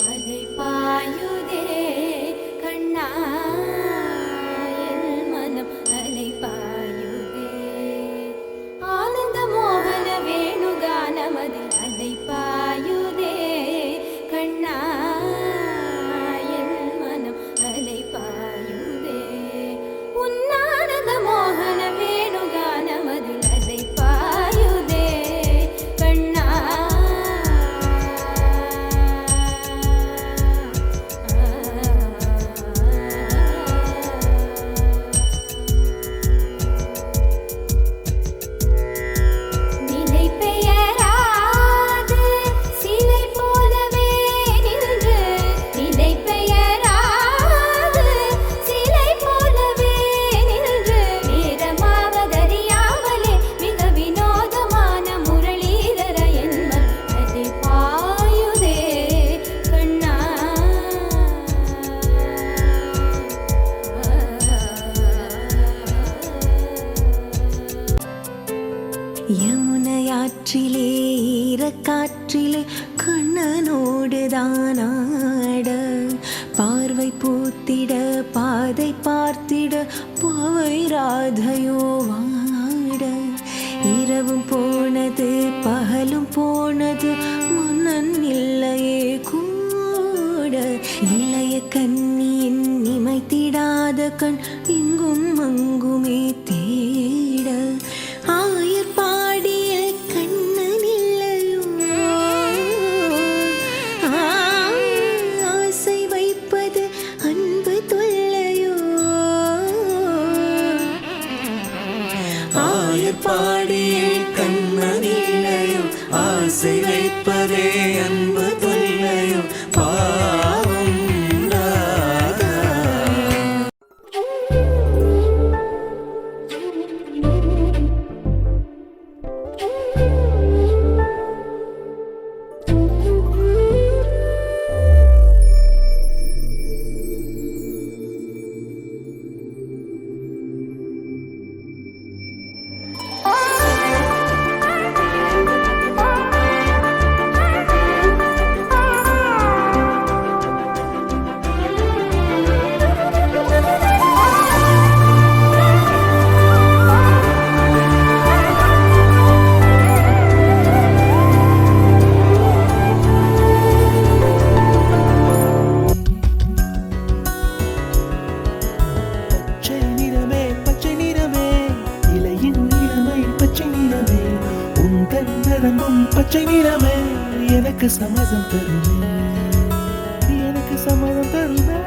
அலை பாயுதே கண்ணா என் மனம் அலை பாயுதே ஆனந்த மோகன வேணுகானமதில் அலை பாயுதே கண்ணா என் மனம் அலை பாயுதே உன்னானந்த மோகன வேணுகானமதில் அலை பாயுதே கண்ணா நிலை பெயராது சிலை போலவே நின்று நிலை பெயராது சிலை போலவே நின்று நேரமாவதறியாமலே மிக வினோதமான முரளீதர என்மன் அதை பாயுதே கண்ணா யமுனையாற்றிலே ஈரக்காற்றிலே கண்ணனோடு தானாட பார்வை பூத்திட பாதை பார்த்திட பாவை ராதையோ வாட இரவும் போனது பகலும் போனது மன்னன் இல்லையே கூட இளைய கண்ணியின் நிமைத்திடாத கண் இங்கும் அங்குமே தேட ஆயர் பாடிய கண்ணன் இல்லையோ ஆசை வைப்பது அன்பு தொல்லையோ ஆயர் பாடிய கண்ணன் இல்லையோ ஆசை வைப்பதே அன்பு தொல்லையோ பாவம் ராதா. பச்சை நிறமே இலையின் நிறமை பச்சை நிறமே உந்தன் நரம்பும் பச்சை நிறமே எனக்கு சம்மதம் தருவே எனக்கு சம்மதம் தருவே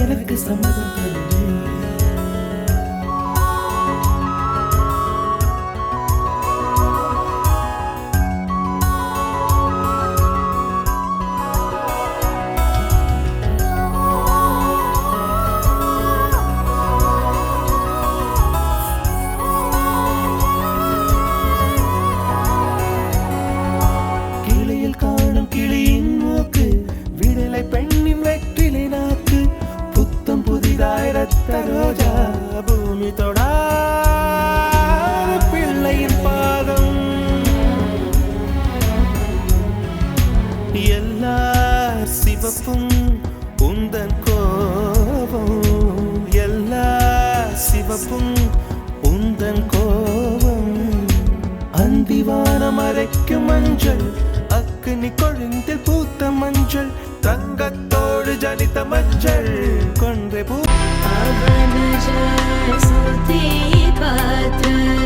எனக்கு சம்மதம் தருவே கிளியில் காணும் கிளியின் மூக்கு விடலை பெண்ணின் வெற்றிலை நாக்கு புத்தம் புதிதாய் ரத்த ரோஜா பூமி தொடா பிள்ளையின் பாதம் எல்லா சிவப்பும் உந்தன் கோபம் எல்லா சிவப்பும் உந்தன் கோபம் அந்திவானம் அரைக்கும் மஞ்சள் அக்னி கொழுந்தில் பூத்த மஞ்சள் தங்கத்தோடு ஜனித்த மஞ்சள் கொன்றை பூ அவன ஜ சுதி பாத்ர